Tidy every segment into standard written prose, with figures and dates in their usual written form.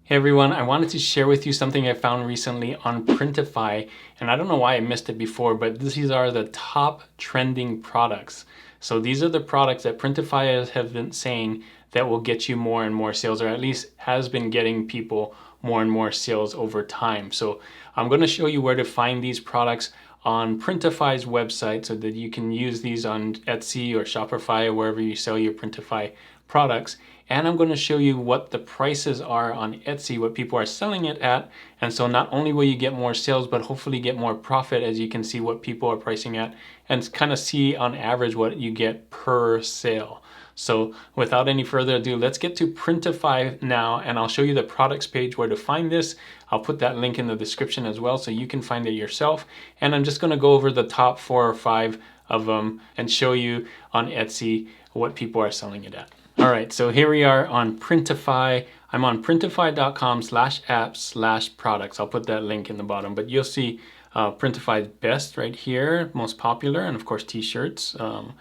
Hey everyone, I wanted to share with you something I found recently on Printify, and I don't know why I missed it before, but these are the top trending products. So these are the products that Printify have been saying that will get you more and more sales, or at least has been getting people more and more sales over time. So I'm going to show you where to find these products on Printify's website so that you can use these on Etsy or Shopify or wherever you sell your Printify products. And I'm going to show you what the prices are on Etsy, what people are selling it at. And so not only will you get more sales, but hopefully get more profit as you can see what people are pricing at and kind of see on average what you get per sale. So without any further ado, let's get to Printify now, and I'll show you the products page where to find this. I'll put that link in the description as well so you can find it yourself. And I'm just going to go over the top 4 or 5 of them and show you on Etsy what people are selling it at. All right, so here we are on Printify. I'm on printify.com/apps/products. I'll put that link in the bottom, but you'll see Printify's best right here, most popular, and of course t-shirts are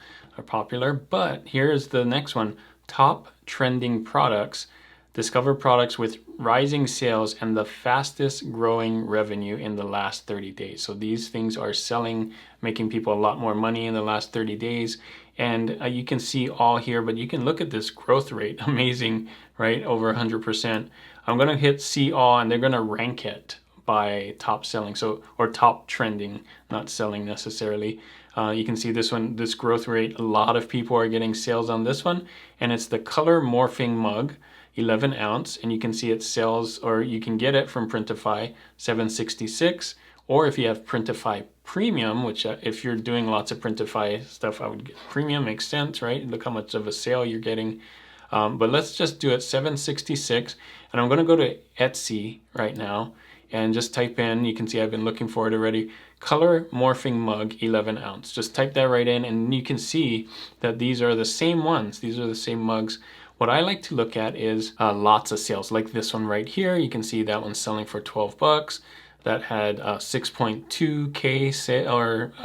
popular. But here's the next one, top trending products. Discover products with rising sales and the fastest growing revenue in the last 30 days. So these things are selling, making people a lot more money in the last 30 days. And you can see all here, but you can look at this growth rate, amazing, right? Over 100%. I'm gonna hit see all, and they're gonna rank it by top selling, so, or top trending, not selling necessarily. You can see this one, this growth rate, a lot of people are getting sales on this one, and it's the color morphing mug, 11 ounce, and you can see it sells, or you can get it from Printify, $7.66, or if you have Printify Premium, which if you're doing lots of Printify stuff, I would get Premium, makes sense, right? Look how much of a sale you're getting. But let's just do it, $7.66, and I'm gonna go to Etsy right now and just type in, you can see I've been looking for it already, color morphing mug 11 ounce. Just type that right in and you can see that these are the same ones. These are the same mugs. What I like to look at is lots of sales, like this one right here. You can see that one's selling for 12 bucks. That had 6.2K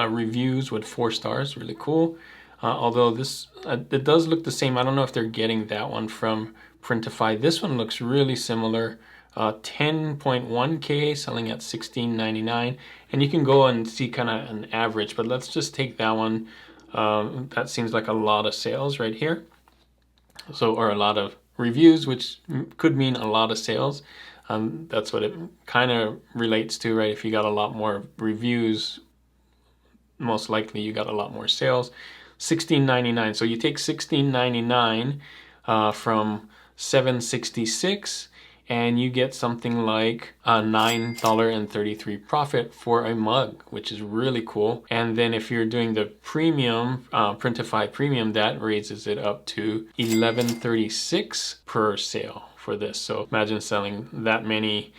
reviews with 4 stars, really cool. Although this, it does look the same. I don't know if they're getting that one from Printify. This one looks really similar. 10.1K selling at $16.99, and you can go and see kind of an average, but let's just take that one. That seems like a lot of sales right here, so, or a lot of reviews, which could mean a lot of sales. That's what it kind of relates to, right? If you got a lot more reviews, most likely you got a lot more sales. $16.99, so you take $16.99 from $7.66, and you get something like a $9.33 profit for a mug, which is really cool. And then if you're doing the premium, Printify Premium, that raises it up to $11.36 per sale for this. So imagine selling that many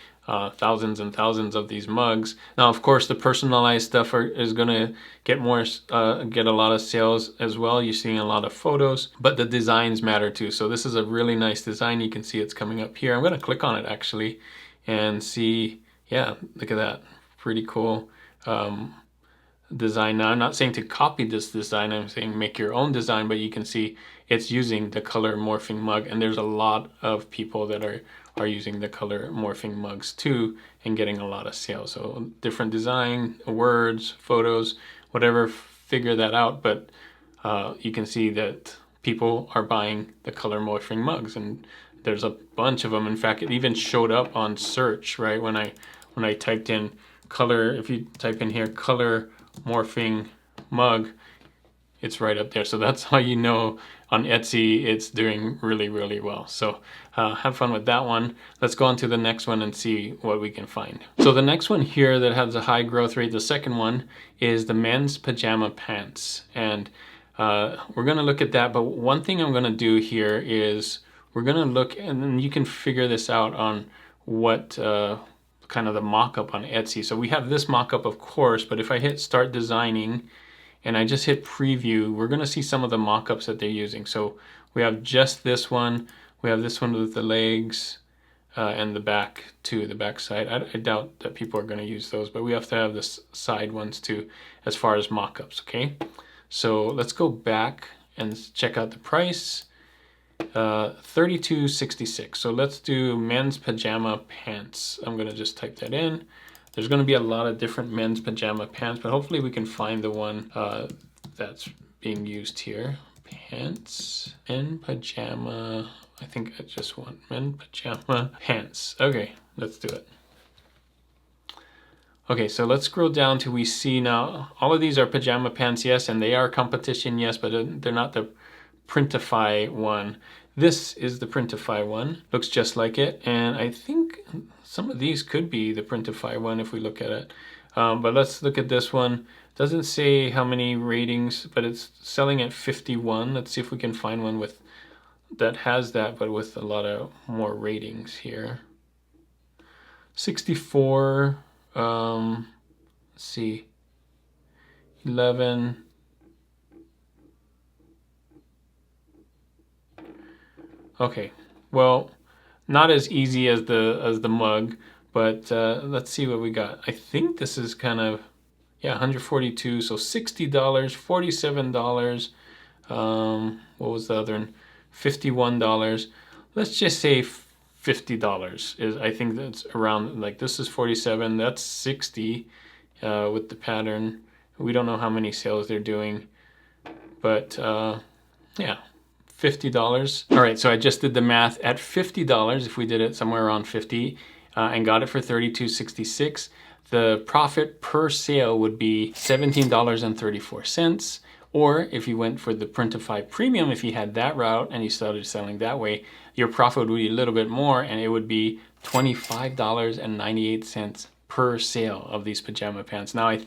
thousands and thousands of these mugs. Now, of course, the personalized stuff is gonna get more, get a lot of sales as well. You're seeing a lot of photos, but the designs matter too. So this is a really nice design. You can see it's coming up here. I'm gonna click on it actually and see, yeah, look at that, pretty cool design. Now, I'm not saying to copy this design, I'm saying make your own design, but you can see it's using the color morphing mug, and there's a lot of people that are using the color morphing mugs too and getting a lot of sales. So different design, words, photos, whatever, figure that out. But you can see that people are buying the color morphing mugs, and there's a bunch of them. In fact, it even showed up on search, right? When I typed in color, if you type in here color morphing mug, it's right up there. So that's how you know on Etsy it's doing really, really well. So have fun with that one. Let's go on to the next one and see what we can find. So the next one here that has a high growth rate, the second one, is the men's pajama pants. And we're gonna look at that, but one thing I'm gonna do here is we're gonna look, and then you can figure this out on what kind of the mock-up on Etsy. So we have this mock-up, of course, but if I hit start designing and I just hit preview, we're gonna see some of the mock-ups that they're using. So we have just this one, we have this one with the legs and the back too, the back side. I doubt that people are gonna use those, but we have to have the side ones too as far as mock-ups, okay? So let's go back and check out the price. $32.66. So let's do men's pajama pants. I'm gonna just type that in. There's gonna be a lot of different men's pajama pants, but hopefully we can find the one that's being used here. Pants and pajama. I think I just want men pajama pants. Okay, let's do it. Okay, so let's scroll down till we see now, all of these are pajama pants, yes, and they are competition, yes, but they're not the Printify one. This is the Printify one. Looks just like it, and I think some of these could be the Printify one if we look at it. But let's look at this one. Doesn't say how many ratings, but it's selling at 51. Let's see if we can find one with that has that, but with a lot of more ratings here. 64. Let's see. 11. Okay, well, not as easy as the mug, but let's see what we got. I think this is kind of, yeah, 142. So $60, $47. What was the other one? $51. Let's just say $50 is, I think that's around, like this is 47, that's 60 with the pattern. We don't know how many sales they're doing, but yeah, $50. All right, so I just did the math at $50. If we did it somewhere around 50 and got it for $32.66, the profit per sale would be $17.34. Or if you went for the Printify Premium, if you had that route and you started selling that way, your profit would be a little bit more, and it would be $25.98 per sale of these pajama pants. Now, I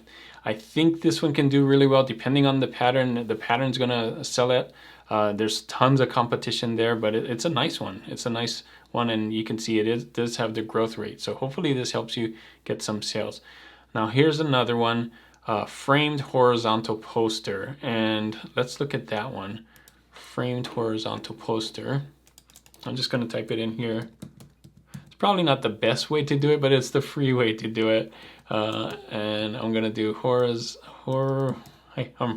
think this one can do really well depending on the pattern. The pattern's gonna sell it. There's tons of competition there, but it's a nice one. It's a nice one, and you can see it does have the growth rate. So hopefully this helps you get some sales. Now here's another one. Framed horizontal poster, and let's look at that one. Framed horizontal poster. I'm just going to type it in here. It's probably not the best way to do it, but it's the free way to do it. And I'm going to do I'm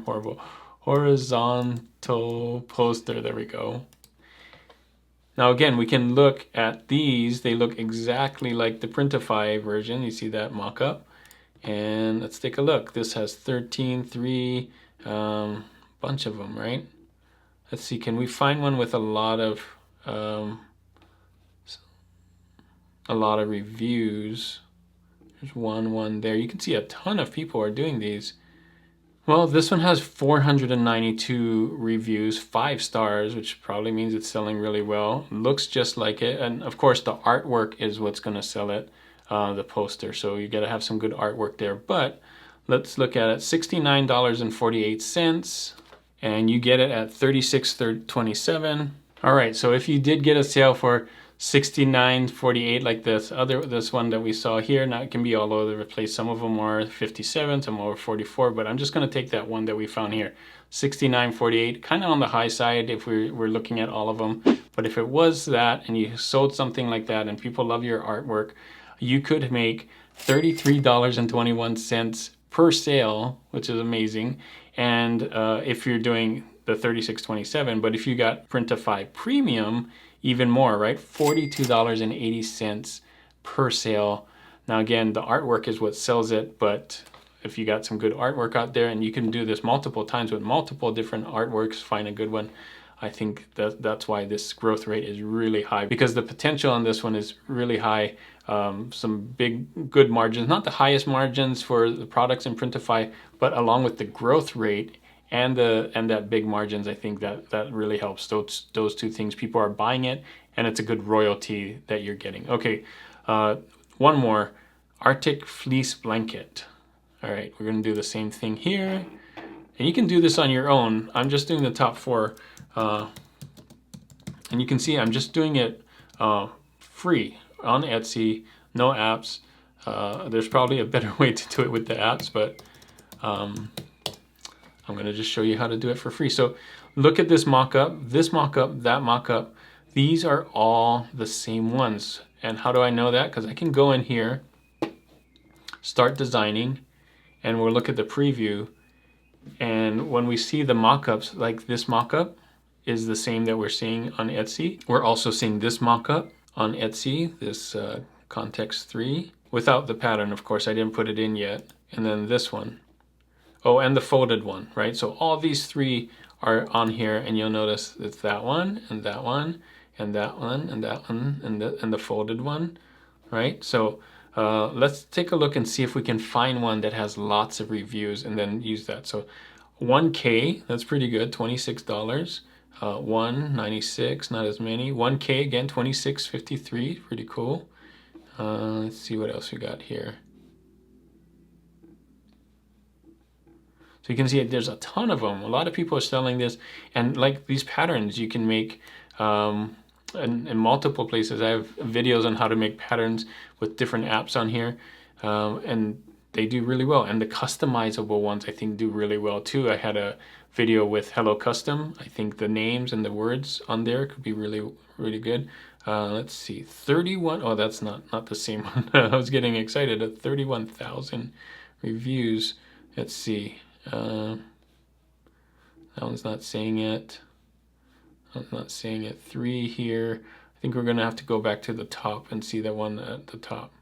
horrible. Horizontal poster. There we go. Now again, we can look at these. They look exactly like the Printify version. You see that mock-up? And let's take a look. This has 13, 3, bunch of them, right? Let's see, can we find one with a lot of reviews? There's one there. You can see a ton of people are doing these. Well, this one has 492 reviews, 5 stars, which probably means it's selling really well. Looks just like it, and of course the artwork is what's going to sell it. The poster, so you got to have some good artwork there. But let's look at it. $69.48, and you get it at $36.27. All right, so if you did get a sale for $69.48, like this one that we saw here, now it can be all over the place. Some of them are 57, some are 44, but I'm just going to take that one that we found here, $69.48, kind of on the high side if we're looking at all of them. But if it was that, and you sold something like that, and people love your artwork, you could make $33.21 per sale, which is amazing. And if you're doing the $36.27, but if you got Printify Premium, even more, right? $42.80 per sale. Now again, the artwork is what sells it, but if you got some good artwork out there, and you can do this multiple times with multiple different artworks, find a good one. I think that's why this growth rate is really high, because the potential on this one is really high. Some good margins, not the highest margins for the products in Printify, but along with the growth rate and that big margins, I think that really helps. Those two things, people are buying it, and it's a good royalty that you're getting. Okay, one more, Arctic fleece blanket. All right, we're gonna do the same thing here, and you can do this on your own. I'm just doing the top 4, and you can see I'm just doing it free on Etsy, no apps. There's probably a better way to do it with the apps, but I'm gonna just show you how to do it for free. So look at this mock-up, that mock-up. These are all the same ones. And how do I know that? Because I can go in here, start designing, and we'll look at the preview. And when we see the mock-ups, like this mock-up, is the same that we're seeing on Etsy. We're also seeing this mock-up on Etsy, this context 3, without the pattern, of course. I didn't put it in yet. And then this one. Oh, and the folded one, right? So all these 3 are on here, and you'll notice it's that one, and that one, and that one, and that one, and the folded one, right? So let's take a look and see if we can find one that has lots of reviews and then use that. So 1K, that's pretty good, $26. 196, not as many. 1K again, 26.53, pretty cool. Let's see what else we got here. So you can see there's a ton of them. A lot of people are selling this, and like these patterns you can make in multiple places. I have videos on how to make patterns with different apps on here, and they do really well. And the customizable ones I think do really well too. I had a video with Hello Custom. I think the names and the words on there could be really, really good. Let's see, 31, oh, that's not the same one. I was getting excited at 31,000 reviews. Let's see. That one's not saying it. I'm not saying it. 3 here. I think we're gonna have to go back to the top and see the one at the top.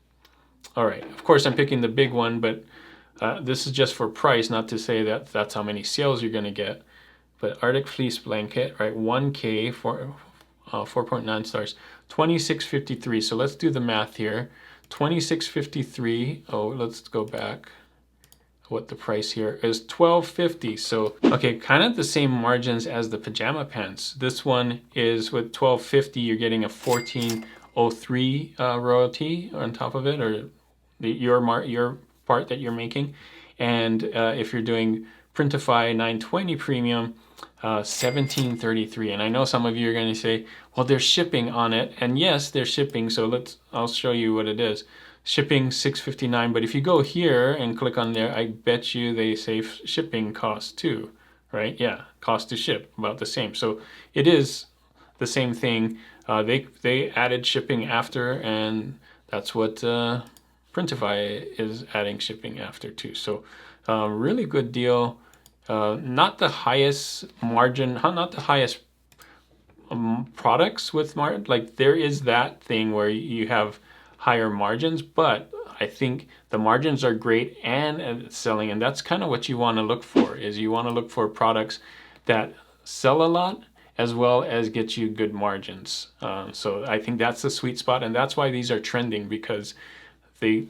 All right, of course I'm picking the big one, but this is just for price, not to say that that's how many sales you're gonna get. But Arctic Fleece Blanket, right, 1K for 4.9 stars, 26.53. So let's do the math here. 26.53. Oh, let's go back. What the price here is, $12.50. So okay, kind of the same margins as the pajama pants. This one is with $12.50, you're getting a $14.03 royalty on top of it, or your part that you're making. And if you're doing Printify 920 premium, $17.33. And I know some of you are going to say, well, there's shipping on it, and yes, there's shipping. So I'll show you what it is. Shipping $6.59, but if you go here and click on there, I bet you they say shipping cost too, right? Yeah, cost to ship, about the same. So it is the same thing. They added shipping after, and that's what Printify is adding shipping after too. So really good deal. Not the highest margin, not the highest products with margin. Like there is that thing where you have higher margins, but I think the margins are great and selling, and that's kind of what you want to look for. Is you want to look for products that sell a lot as well as get you good margins. So I think that's the sweet spot, and that's why these are trending, because they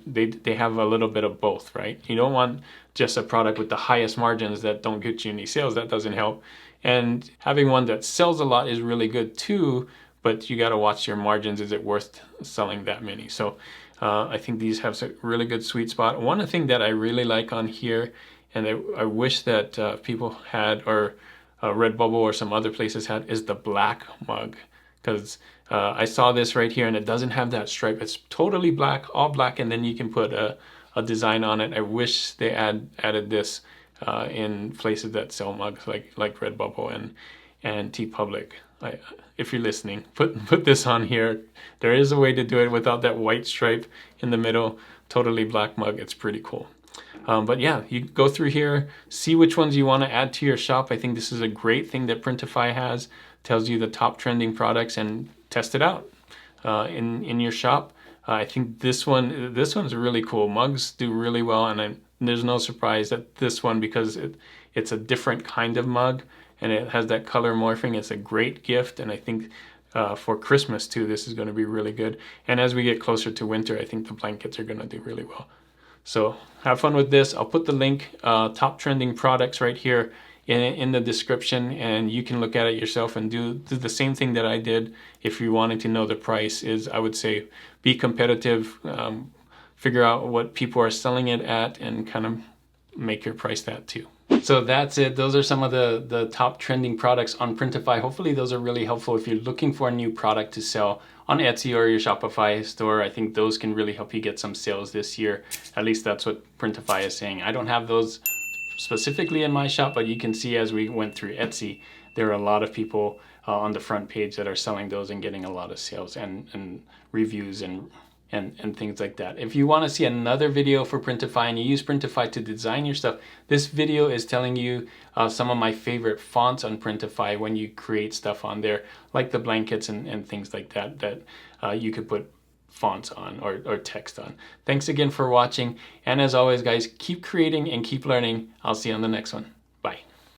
have a little bit of both, right? You don't want just a product with the highest margins that don't get you any sales. That doesn't help. And having one that sells a lot is really good too, but you got to watch your margins. Is it worth selling that many? So I think these have a really good sweet spot. One thing that I really like on here, and I wish that people had, or Redbubble or some other places had, is the black mug. Because I saw this right here, and it doesn't have that stripe. It's totally black, all black, and then you can put a design on it. I wish they added this in places that sell mugs like Redbubble and TeePublic. If you're listening, put this on here. There is a way to do it without that white stripe in the middle. Totally black mug. It's pretty cool. But yeah, you go through here, see which ones you want to add to your shop. I think this is a great thing that Printify has. Tells you the top trending products, and test it out in your shop. I think this one's really cool. Mugs do really well, and there's no surprise that this one, because it's a different kind of mug, and it has that color morphing. It's a great gift, and I think for Christmas too, this is going to be really good. And as we get closer to winter, I think the blankets are going to do really well. So have fun with this. I'll put the link, top trending products, right here in the description, and you can look at it yourself and do the same thing that I did. If you wanted to know the price, is I would say be competitive, figure out what people are selling it at, and kind of make your price that too. So that's it. Those are some of the top trending products on Printify. Hopefully those are really helpful if you're looking for a new product to sell on Etsy or your Shopify store. I think those can really help you get some sales this year. At least that's what Printify is saying. I don't have those specifically in my shop, but you can see as we went through Etsy, there are a lot of people on the front page that are selling those and getting a lot of sales and reviews and and things like that. If you want to see another video for Printify and you use Printify to design your stuff, this video is telling you some of my favorite fonts on Printify when you create stuff on there, like the blankets and things like that, that you could put fonts on or text on. Thanks again for watching. And as always, guys, keep creating and keep learning. I'll see you on the next one.